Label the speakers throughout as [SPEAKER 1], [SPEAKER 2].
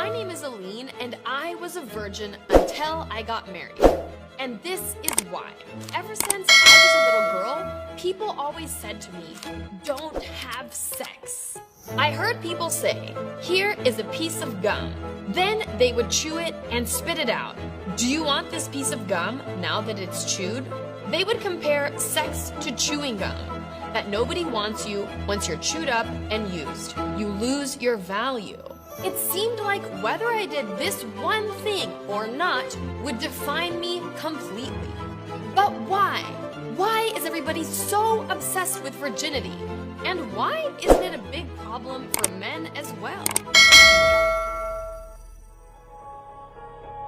[SPEAKER 1] My name is Aline, and I was a virgin until I got married. And this is why. Ever since I was a little girl, people always said to me, don't have sex. I heard people say, here is a piece of gum. Then they would chew it and spit it out. Do you want this piece of gum now that it's chewed? They would compare sex to chewing gum. That nobody wants you once you're chewed up and used. You lose your value. It seemed like whether I did this one thing or not would define me completely. But why? Why is everybody so obsessed with virginity? And why isn't it a big problem for men as well?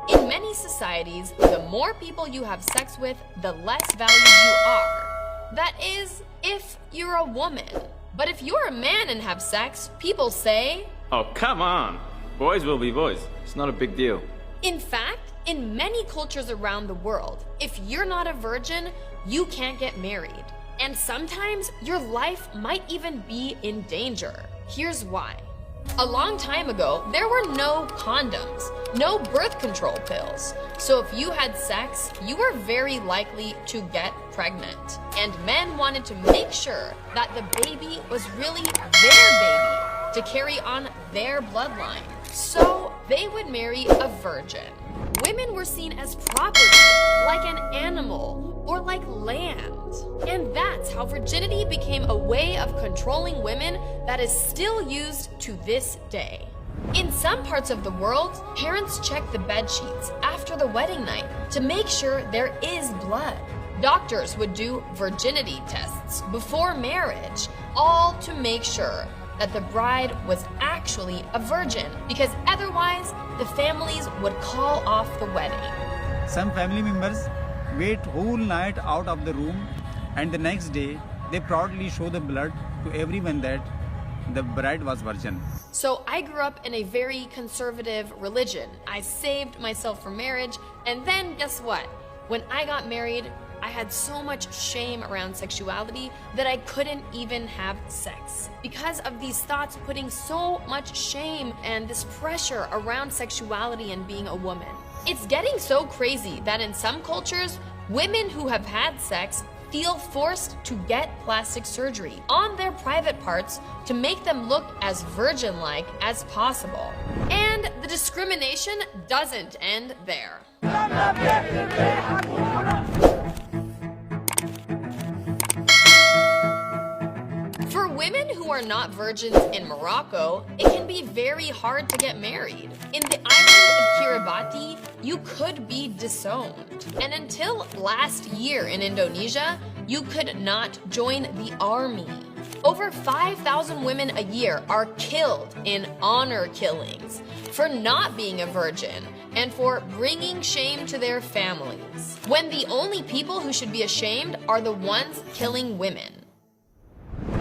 [SPEAKER 1] In many societies, the more people you have sex with, the less valued you are. That is, if you're a woman. But if you're a man and have sex, people say,
[SPEAKER 2] oh, come on. Boys will be boys. It's not a big deal.
[SPEAKER 1] In fact, in many cultures around the world, if you're not a virgin, you can't get married. And sometimes your life might even be in danger. Here's why. A long time ago, there were no condoms, no birth control pills. So if you had sex, you were very likely to get pregnant. And men wanted to make sure that the baby was really their baby to carry on their bloodline. So they would marry a virgin. Women were seen as property, like an animal or like land. And that's how virginity became a way of controlling women that is still used to this day. In some parts of the world, parents check the bed sheets after the wedding night to make sure there is blood. Doctors would do virginity tests before marriage, all to make sure that the bride was actually a virgin, because otherwise the families would call off the wedding.
[SPEAKER 3] Some family members wait whole night out of the room, and the next day they proudly show the blood to everyone that the bride was virgin.
[SPEAKER 1] So I grew up in a very conservative religion. I saved myself for marriage, and then guess what? When I got married, I had so much shame around sexuality that I couldn't even have sex. Because of these thoughts putting so much shame and this pressure around sexuality and being a woman. It's getting so crazy that in some cultures, women who have had sex feel forced to get plastic surgery on their private parts to make them look as virgin-like as possible. And the discrimination doesn't end there. For women who are not virgins in Morocco, it can be very hard to get married. In the island of Kiribati, you could be disowned. And until last year in Indonesia, you could not join the army. Over 5,000 women a year are killed in honor killings for not being a virgin and for bringing shame to their families, when the only people who should be ashamed are the ones killing women.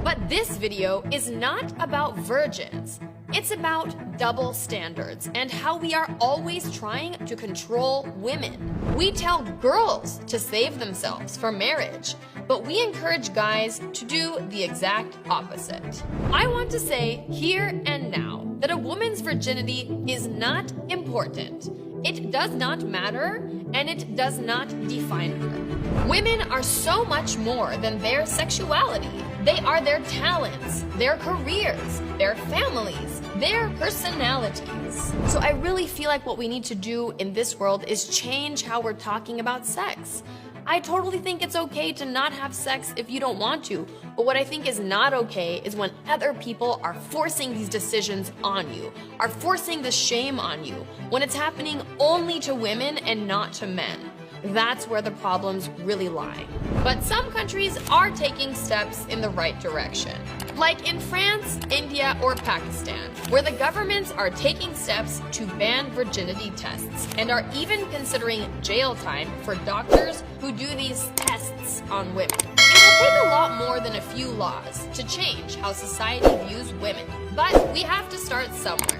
[SPEAKER 1] But this video is not about virgins. It's about double standards and how we are always trying to control women. We tell girls to save themselves for marriage, but we encourage guys to do the exact opposite. I want to say here and now that a woman's virginity is not important. It does not matter, and it does not define her. Women are so much more than their sexuality. They are their talents, their careers, their families, their personalities. So I really feel like what we need to do in this world is change how we're talking about sex. I totally think it's okay to not have sex if you don't want to, but what I think is not okay is when other people are forcing these decisions on you, are forcing the shame on you, when it's happening only to women and not to men. That's where the problems really lie. But some countries are taking steps in the right direction. Like in France, India, or Pakistan, where the governments are taking steps to ban virginity tests and are even considering jail time for doctors who do these tests on women. It will take a lot more than a few laws to change how society views women, but we have to start somewhere.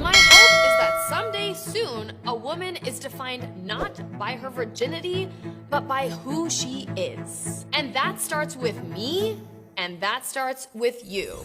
[SPEAKER 1] My hope is that someday soon, a woman is defined not by her virginity, but by who she is. And that starts with me, and that starts with you.